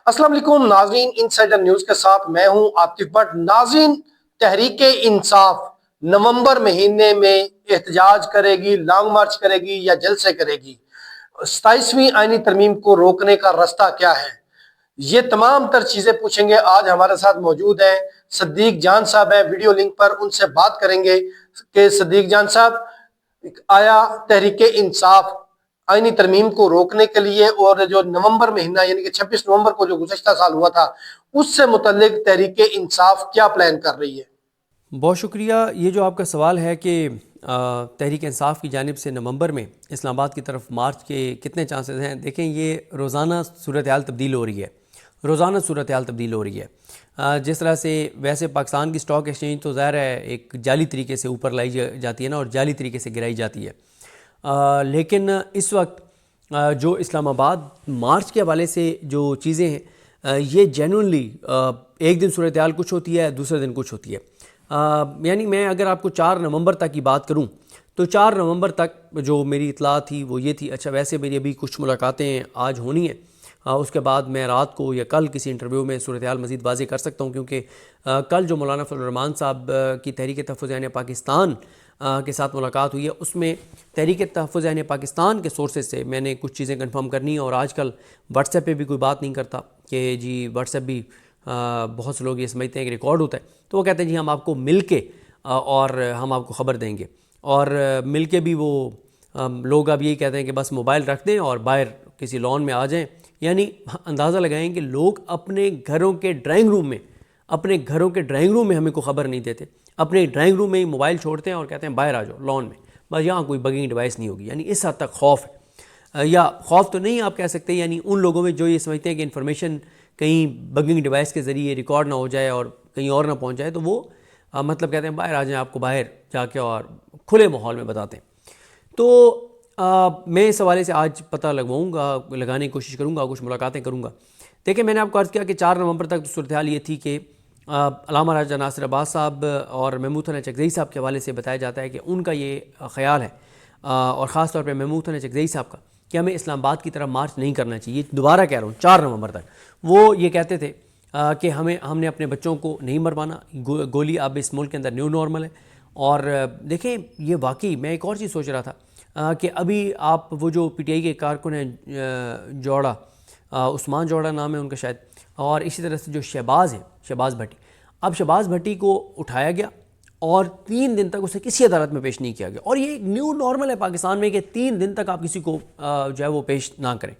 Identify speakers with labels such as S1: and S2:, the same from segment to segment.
S1: السلام علیکم ناظرین، انسائیڈر نیوز کے ساتھ میں ہوں عاطف بٹ۔ ناظرین، تحریک انصاف نومبر مہینے میں احتجاج کرے گی، لانگ مارچ کرے گی یا جلسے کرے گی؟ 27ویں آئینی ترمیم کو روکنے کا راستہ کیا ہے؟ یہ تمام تر چیزیں پوچھیں گے۔ آج ہمارے ساتھ موجود ہیں صدیق جان صاحب ہیں ویڈیو لنک پر، ان سے بات کریں گے کہ صدیق جان صاحب، آیا تحریک انصاف آئینی ترمیم کو روکنے کے لیے اور جو نومبر مہینہ یعنی کہ 26 نومبر کو جو گزشتہ سال ہوا تھا اس سے متعلق تحریک انصاف کیا پلان کر رہی ہے؟
S2: بہت شکریہ۔ یہ جو آپ کا سوال ہے کہ تحریک انصاف کی جانب سے نومبر میں اسلام آباد کی طرف مارچ کے کتنے چانسز ہیں، دیکھیں یہ روزانہ صورتحال تبدیل ہو رہی ہے، روزانہ صورتحال تبدیل ہو رہی ہے۔ جس طرح سے ویسے پاکستان کی سٹاک ایکسچینج تو ظاہر ہے ایک جعلی طریقے سے اوپر لائی جاتی ہے نا، اور جعلی طریقے سے گرائی جاتی ہے، لیکن اس وقت جو اسلام آباد مارچ کے حوالے سے جو چیزیں ہیں یہ جینوئنلی ایک دن صورتحال کچھ ہوتی ہے، دوسرے دن کچھ ہوتی ہے۔ یعنی میں اگر آپ کو 4 نومبر تک کی بات کروں تو 4 نومبر تک جو میری اطلاع تھی وہ یہ تھی، اچھا ویسے میری ابھی کچھ ملاقاتیں آج ہونی ہیں، اس کے بعد میں رات کو یا کل کسی انٹرویو میں صورتحال مزید واضح کر سکتا ہوں، کیونکہ کل جو مولانا فضل الرحمان صاحب کی تحریک تحفظ عین پاکستان کے ساتھ ملاقات ہوئی ہے، اس میں تحریک تحفظ عین پاکستان کے سورسز سے میں نے کچھ چیزیں کنفرم کرنی ہیں، اور آج کل واٹس ایپ پہ بھی کوئی بات نہیں کرتا کہ جی واٹس ایپ بھی بہت سے لوگ یہ سمجھتے ہیں کہ ریکارڈ ہوتا ہے، تو وہ کہتے ہیں جی ہم آپ کو مل کے اور ہم آپ کو خبر دیں گے، اور مل کے بھی وہ لوگ اب یہی کہتے ہیں کہ بس موبائل رکھ دیں اور باہر کسی لان میں آ جائیں، یعنی اندازہ لگائیں کہ لوگ اپنے گھروں کے ڈرائنگ روم میں ہمیں کوئی خبر نہیں دیتے، اپنے ڈرائنگ روم میں ہی موبائل چھوڑتے ہیں اور کہتے ہیں باہر آ جاؤ لان میں، بس یہاں کوئی بگنگ ڈیوائس نہیں ہوگی۔ یعنی اس حد تک خوف ہے، یا خوف تو نہیں آپ کہہ سکتے، یعنی ان لوگوں میں جو یہ سمجھتے ہیں کہ انفارمیشن کہیں بگنگ ڈیوائس کے ذریعے ریکارڈ نہ ہو جائے اور کہیں اور نہ پہنچ جائے، تو وہ مطلب کہتے ہیں باہر آ جائیں، آپ کو باہر جا کے اور کھلے ماحول میں بتاتے ہیں۔ تو میں اس حوالے سے آج پتہ لگانے کی کوشش کروں گا، کچھ ملاقاتیں کروں گا۔ دیکھیں میں نے آپ کو عرض کیا کہ 4 نومبر تک صورتحال یہ تھی کہ علامہ راجہ ناصر عباس صاحب اور محمود حسن چکزئی صاحب کے حوالے سے بتایا جاتا ہے کہ ان کا یہ خیال ہے، اور خاص طور پہ محمود حسن چکزئی صاحب کا، کہ ہمیں اسلام آباد کی طرف مارچ نہیں کرنا چاہیے۔ دوبارہ کہہ رہا ہوں 4 نومبر تک وہ یہ کہتے تھے کہ ہم نے اپنے بچوں کو نہیں مروانا، گولی اب اس ملک کے اندر نیو نارمل ہے۔ اور دیکھیں یہ واقعی میں ایک اور چیز سوچ رہا تھا کہ ابھی آپ وہ جو پی ٹی آئی کے کارکن ہیں جوڑا، عثمان جوڑا نام ہے ان کا شاید، اور اسی طرح سے جو شہباز ہیں، شہباز بھٹی، اب شہباز بھٹی کو اٹھایا گیا اور 3 دن تک اسے کسی عدالت میں پیش نہیں کیا گیا، اور یہ ایک نیو نارمل ہے پاکستان میں کہ 3 دن تک آپ کسی کو جو ہے وہ پیش نہ کریں۔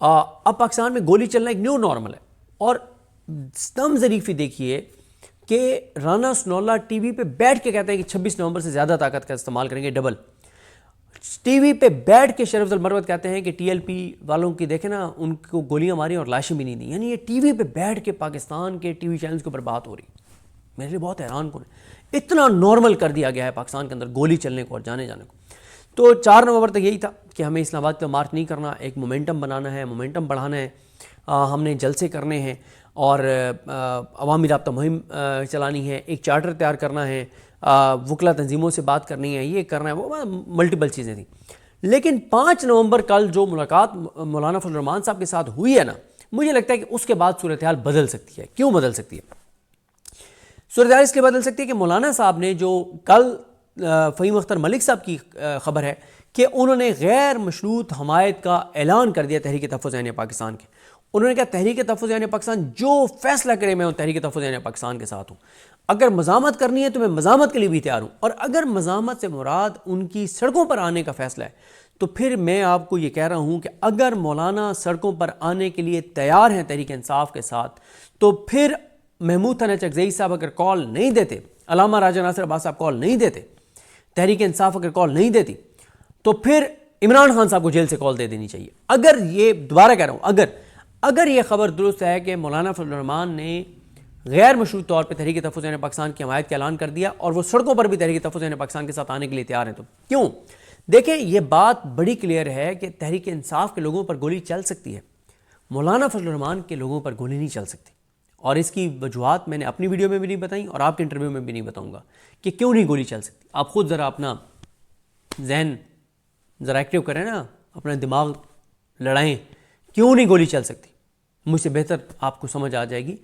S2: اب پاکستان میں گولی چلنا ایک نیو نارمل ہے، اور ستم ظریفی دیکھیے کہ رانا سنولا ٹی وی پہ بیٹھ کے کہتے ہیں کہ 26 نومبر سے زیادہ طاقت کا استعمال کریں گے، ڈبل۔ ٹی وی پہ بیٹھ کے شریف المروت کہتے ہیں کہ ٹی ایل پی والوں کی دیکھیں نا ان کو گولیاں ماری اور لاشیں بھی نہیں دیں، یعنی یہ ٹی وی پہ بیٹھ کے پاکستان کے ٹی وی چینلز کے اوپر بات ہو رہی، میرے لیے بہت حیران کن ہے، اتنا نارمل کر دیا گیا ہے پاکستان کے اندر گولی چلنے کو اور جانے کو۔ تو 4 نومبر تک یہی تھا کہ ہمیں اسلام آباد پہ مارچ نہیں کرنا، ایک مومنٹم بنانا ہے، مومنٹم بڑھانا ہے، ہم نے جلسے کرنے ہیں اور عوامی رابطہ مہم چلانی ہے، ایک چارٹر تیار کرنا ہے، وکلا تنظیموں سے بات کرنی ہے، یہ کرنا ہے، وہ ملٹیپل چیزیں تھیں۔ لیکن 5 نومبر کل جو ملاقات مولانا فضل الرحمان صاحب کے ساتھ ہوئی ہے نا، مجھے لگتا ہے کہ اس کے بعد صورتحال بدل سکتی ہے۔ کیوں بدل سکتی ہے؟ صورتحال اس لیے بدل سکتی ہے کہ مولانا صاحب نے جو کل فہیم اختر ملک صاحب کی خبر ہے کہ انہوں نے غیر مشروط حمایت کا اعلان کر دیا تحریک تحفظ عین پاکستان کے۔ انہوں نے کہا تحریک تحفظ عین پاکستان جو فیصلہ کرے میں تحریک تحفظ عین پاکستان کے ساتھ ہوں، اگر مزاحمت کرنی ہے تو میں مزاحمت کے لیے بھی تیار ہوں، اور اگر مزاحمت سے مراد ان کی سڑکوں پر آنے کا فیصلہ ہے تو پھر میں آپ کو یہ کہہ رہا ہوں کہ اگر مولانا سڑکوں پر آنے کے لیے تیار ہیں تحریک انصاف کے ساتھ، تو پھر محمود حسن چکزئی صاحب اگر کال نہیں دیتے، علامہ راجہ ناصر عباس صاحب کال نہیں دیتے، تحریک انصاف اگر کال نہیں دیتی، تو پھر عمران خان صاحب کو جیل سے کال دے دینی چاہیے۔ اگر یہ دوبارہ کہہ رہا ہوں، اگر یہ خبر درست ہے کہ مولانا فضل الرحمان نے غیر مشروط طور پہ تحریک تحفظ عین پاکستان کی حمایت کا اعلان کر دیا اور وہ سڑکوں پر بھی تحریک تحفظ عین پاکستان کے ساتھ آنے کے لیے تیار ہیں، تو کیوں؟ دیکھیں یہ بات بڑی کلیئر ہے کہ تحریک انصاف کے لوگوں پر گولی چل سکتی ہے، مولانا فضل الرحمان کے لوگوں پر گولی نہیں چل سکتی، اور اس کی وجوہات میں نے اپنی ویڈیو میں بھی نہیں بتائیں اور آپ کے انٹرویو میں بھی نہیں بتاؤں گا کہ کیوں نہیں گولی چل سکتی۔ آپ خود ذرا اپنا ذہن ذرا ایکٹیو کریں نا، اپنا دماغ لڑائیں، کیوں نہیں گولی چل سکتی؟ مجھ سے بہتر آپ کو سمجھ آ جائے گی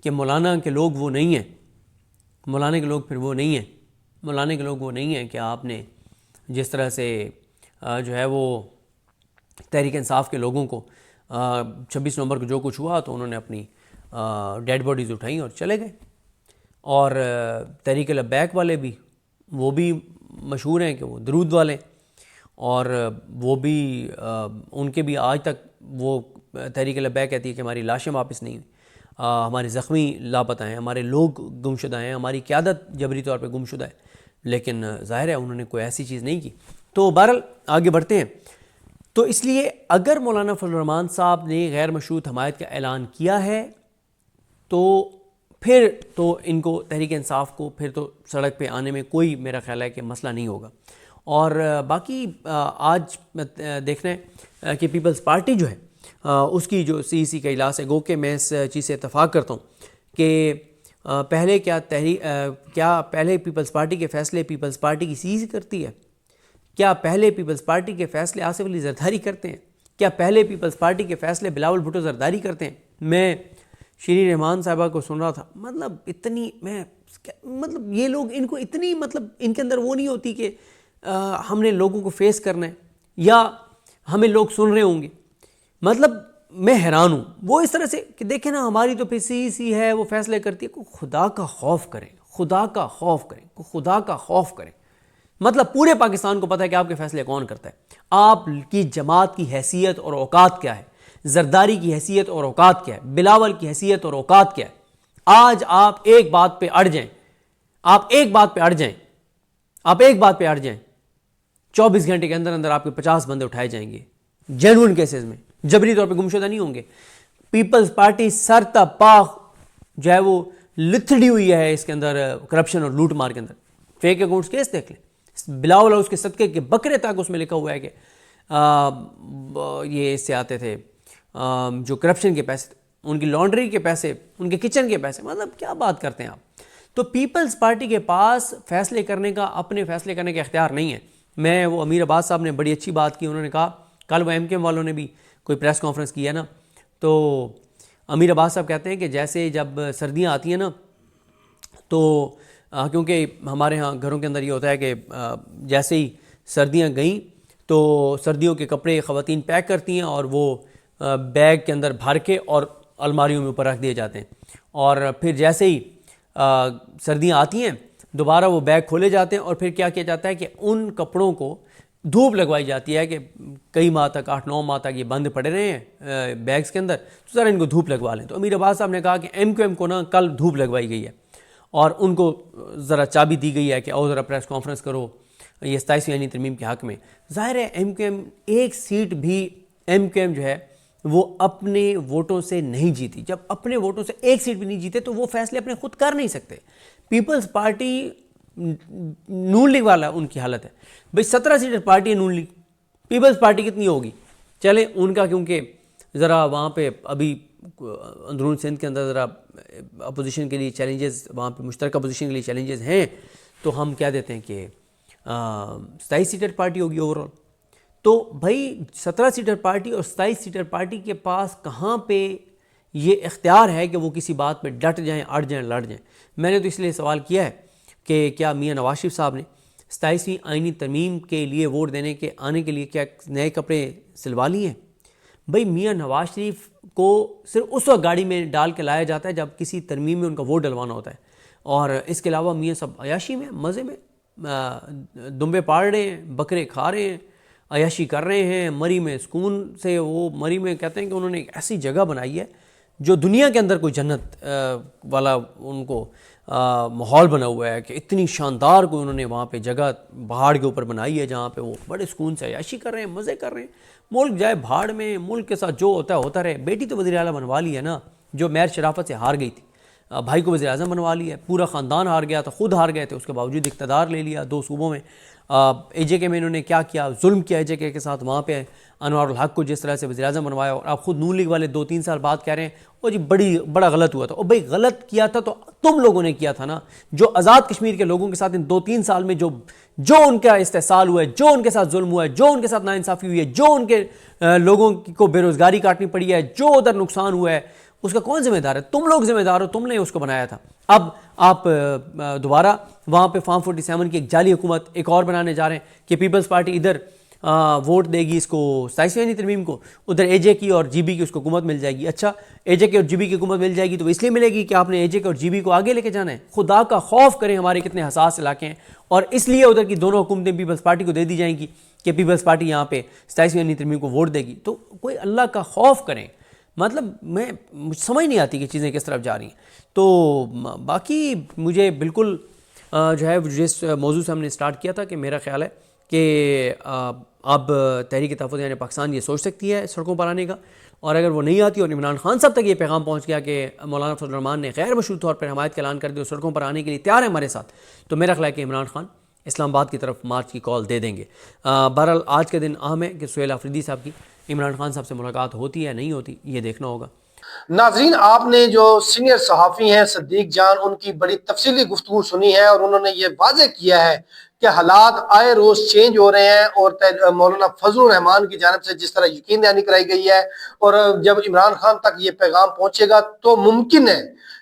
S2: کہ مولانا کے لوگ وہ نہیں ہیں، مولانا کے لوگ پھر وہ نہیں ہیں، مولانا کے لوگ وہ نہیں ہیں کہ آپ نے جس طرح سے جو ہے وہ تحریک انصاف کے لوگوں کو 26 نومبر کو جو کچھ ہوا تو انہوں نے اپنی ڈیڈ باڈیز اٹھائیں اور چلے گئے. اور تحریک لبیک والے بھی وہ بھی مشہور ہیں کہ وہ درود والے، اور وہ بھی ان کے بھی آج تک وہ تحریک لبیک کہتی ہے کہ ہماری لاشیں واپس نہیں ہوئی، ہمارے زخمی لاپتہ ہیں، ہمارے لوگ گمشدہ ہیں، ہماری قیادت جبری طور پہ گمشدہ ہے. لیکن ظاہر ہے انہوں نے کوئی ایسی چیز نہیں کی. تو بہرحال آگے بڑھتے ہیں. تو اس لیے اگر مولانا فضل الرحمان صاحب نے غیر مشروط حمایت کا اعلان کیا ہے تو پھر تو ان کو تحریک انصاف کو پھر تو سڑک پہ آنے میں کوئی میرا خیال ہے کہ مسئلہ نہیں ہوگا. اور باقی آج دیکھنا ہے کہ پیپلز پارٹی جو ہے اس کی جو سی سی کا اجلاس ہے، گو کہ میں اس چیز سے اتفاق کرتا ہوں کہ پہلے کیا پہلے پیپلز پارٹی کے فیصلے پیپلز پارٹی کی سی سی کرتی ہے؟ کیا پہلے پیپلز پارٹی کے فیصلے آصف علی زرداری کرتے ہیں؟ کیا پہلے پیپلز پارٹی کے فیصلے بلاول بھٹو زرداری کرتے ہیں؟ میں شیرین رحمان صاحبہ کو سن رہا تھا، مطلب یہ لوگ ان کو اتنی ان کے اندر وہ نہیں ہوتی کہ ہم نے لوگوں کو فیس کرنا ہے یا ہمیں لوگ سن رہے ہوں گے. میں حیران ہوں وہ اس طرح سے کہ دیکھیں نا ہماری تو پھر سی ہے وہ فیصلے کرتی ہے. کوئی خدا کا خوف کریں، خدا کا خوف کریں، کوئی خدا کا خوف کریں. پورے پاکستان کو پتہ ہے کہ آپ کے فیصلے کون کرتا ہے. آپ کی جماعت کی حیثیت اور اوقات کیا ہے، زرداری کی حیثیت اور اوقات کیا ہے، بلاول کی حیثیت اور اوقات کیا ہے. آج آپ ایک بات پہ اڑ جائیں، آپ ایک بات پہ اڑ جائیں 24 گھنٹے کے اندر اندر آپ کے 50 بندے اٹھائے جائیں گے جینوئن کیسز میں، جبری طور پہ گمشدہ نہیں ہوں گے. پیپلز پارٹی سر تا پا جو ہے وہ لتھڑی ہوئی ہے اس کے اندر کرپشن اور لوٹ مار کے اندر. فیک اکاؤنٹس کیس دیکھ لیں، بلاول ہاؤس کے صدقے کے بکرے تک اس میں لکھا ہوا ہے کہ یہ اس سے آتے تھے جو کرپشن کے پیسے، ان کی لانڈری کے پیسے، ان کے کچن کے پیسے. کیا بات کرتے ہیں آپ. تو پیپلز پارٹی کے پاس فیصلے کرنے کا، اپنے فیصلے کرنے کا اختیار نہیں ہے. وہ امیر عباس صاحب نے بڑی اچھی بات کی، انہوں نے کہا کل وہ ایم کے ایم والوں نے بھی کوئی پریس کانفرنس کی ہے نا، تو امیر عباس صاحب کہتے ہیں کہ جیسے جب سردیاں آتی ہیں نا تو کیونکہ ہمارے ہاں گھروں کے اندر یہ ہوتا ہے کہ جیسے ہی سردیاں گئیں تو سردیوں کے کپڑے خواتین پیک کرتی ہیں اور وہ بیگ کے اندر بھر کے اور الماریوں میں اوپر رکھ دیے جاتے ہیں، اور پھر جیسے ہی سردیاں آتی ہیں دوبارہ وہ بیگ کھولے جاتے ہیں اور پھر کیا کیا جاتا ہے کہ ان کپڑوں کو دھوپ لگوائی جاتی ہے کہ کئی ماہ تک 8-9 ماہ تک یہ بند پڑے رہے ہیں بیگز کے اندر، تو ذرا ان کو دھوپ لگوا لیں. تو امیر عباس صاحب نے کہا کہ ایم کیو ایم کو نا کل دھوپ لگوائی گئی ہے اور ان کو ذرا چابی دی گئی ہے کہ آؤ ذرا پریس کانفرنس کرو یہ 27ویں آئینی ترمیم کے حق میں. ظاہر ہے ایم کیو ایم ایک سیٹ بھی ایم کیو ایم جو ہے وہ اپنے ووٹوں سے نہیں جیتی. جب اپنے ووٹوں سے ایک سیٹ بھی نہیں جیتے تو وہ فیصلے اپنے خود کر نہیں سکتے. پیپلز پارٹی نون لیگ والا ان کی حالت ہے بھئی 17 سیٹر پارٹی ہے نون لیگ، پیپلز پارٹی کتنی ہوگی؟ چلیں ان کا کیونکہ ذرا وہاں پہ ابھی اندرون سندھ کے اندر ذرا اپوزیشن کے لیے چیلنجز، وہاں پہ مشترکہ اپوزیشن کے لیے چیلنجز ہیں، تو ہم کیا دیتے ہیں کہ 27 سیٹر پارٹی ہوگی اوور آل. تو بھائی 17 سیٹر پارٹی اور 27 سیٹر پارٹی کے پاس کہاں پہ یہ اختیار ہے کہ وہ کسی بات پہ ڈٹ جائیں، اڑ جائیں، لڑ جائیں. میں نے تو اس لیے سوال کیا ہے کہ کیا میاں نواز شریف صاحب نے 27ویں آئینی ترمیم کے لیے ووٹ دینے کے آنے کے لیے کیا نئے کپڑے سلوا لیے ہیں؟ بھئی میاں نواز شریف کو صرف اس وقت گاڑی میں ڈال کے لایا جاتا ہے جب کسی ترمیم میں ان کا ووٹ ڈلوانا ہوتا ہے، اور اس کے علاوہ میاں سب عیاشی میں، مزے میں دمبے پاڑ رہے ہیں، بکرے کھا رہے ہیں، عیاشی کر رہے ہیں. مری میں سکون سے، وہ مری میں کہتے ہیں کہ انہوں نے ایک ایسی جگہ بنائی ہے جو دنیا کے اندر کوئی جنت والا ان کو ماحول بنا ہوا ہے کہ اتنی شاندار کوئی انہوں نے وہاں پہ جگہ پہاڑ کے اوپر بنائی ہے جہاں پہ وہ بڑے سکون سے عیاشی کر رہے ہیں، مزے کر رہے ہیں. ملک جائے بھاڑ میں، ملک کے ساتھ جو ہوتا ہے ہوتا رہے. بیٹی تو وزیر اعلیٰ بنوا لی ہے نا، جو مہر شرافت سے ہار گئی تھی، بھائی کو وزیر اعظم بنوا لیا ہے، پورا خاندان ہار گیا تھا، خود ہار گئے تھے، اس کے باوجود اقتدار لے لیا 2 صوبوں میں، اے جے کے میں انہوں نے کیا کیا، ظلم کیا اے جے کے ساتھ، وہاں پہ انوار الحق کو جس طرح سے وزیر اعظم بنوایا، اور آپ خود نون لیگ والے 2-3 سال بعد کہہ رہے ہیں وہ جی بڑا غلط ہوا تھا. اور بھائی غلط کیا تھا تو تم لوگوں نے کیا تھا نا، جو آزاد کشمیر کے لوگوں کے ساتھ ان 2-3 سال میں جو ان کا استحصال ہوا ہے، جو ان کے ساتھ ظلم ہوا ہے، جو ان کے ساتھ ناانصافی ہوئی ہے، جو ان کے لوگوں کو بے روزگاری کاٹنی پڑی ہے، جو ادھر نقصان ہوا ہے، اس کا کون ذمہ دار ہے؟ تم لوگ ذمہ دار ہو، تم نے اس کو بنایا تھا. اب آپ دوبارہ وہاں پہ فارم 47 کی ایک جعلی حکومت ایک اور بنانے جا رہے ہیں کہ پیپلز پارٹی ادھر ووٹ دے گی اس کو 27ویں ترمیم کو، ادھر اے جے کی اور جی بی کی اس کو حکومت مل جائے گی. اچھا اے جے کے اور جی بی کی حکومت مل جائے گی تو اس لیے ملے گی کہ آپ نے اے جے کے اور جی بی کو آگے لے کے جانا ہے. خدا کا خوف کریں، ہمارے کتنے حساس علاقے ہیں، اور اس لیے ادھر کی دونوں حکومتیں پیپلز پارٹی کو دے دی جائیں گی کہ پیپلز پارٹی یہاں پہ 27ویں ترمیم کو ووٹ دے گی. تو کوئی اللہ کا خوف کریں. مطلب مجھ سمجھ نہیں آتی کہ چیزیں کس طرف جا رہی ہیں. تو باقی مجھے بالکل جو ہے جس موضوع سے ہم نے سٹارٹ کیا تھا کہ میرا خیال ہے کہ اب تحریک تحفظ یعنی پاکستان یہ سوچ سکتی ہے سڑکوں پر آنے کا، اور اگر وہ نہیں آتی اور عمران خان صاحب تک یہ پیغام پہنچ گیا کہ مولانا فضل الرحمان نے غیر مشروط طور پر حمایت کا اعلان کر دیا اور سڑکوں پر آنے کے لیے تیار ہے ہمارے ساتھ، تو میرا خیال ہے کہ عمران خان اسلام آباد کی طرف مارچ کی کال دے دیں گے. بہرحال آج کے دن اہم ہے کہ سہیل آفریدی صاحب کی عمران خان صاحب سے ملاقات ہوتی ہے نہیں ہوتی، یہ دیکھنا ہوگا.
S1: ناظرین، آپ نے جو سینئر صحافی ہیں صدیق جان، ان کی بڑی تفصیلی گفتگو سنی ہے، اور انہوں نے یہ واضح کیا ہے کہ حالات آئے روز چینج ہو رہے ہیں، اور مولانا فضل الرحمان کی جانب سے جس طرح یقین دہانی کرائی گئی ہے، اور جب عمران خان تک یہ پیغام پہنچے گا تو ممکن ہے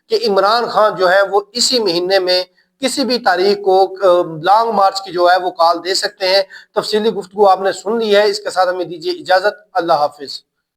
S1: کہ عمران خان جو ہے وہ اسی مہینے میں کسی بھی تاریخ کو لانگ مارچ کی جو ہے وہ کال دے سکتے ہیں. تفصیلی گفتگو آپ نے سن لی ہے، اس کے ساتھ ہمیں دیجیے اجازت. اللہ حافظ.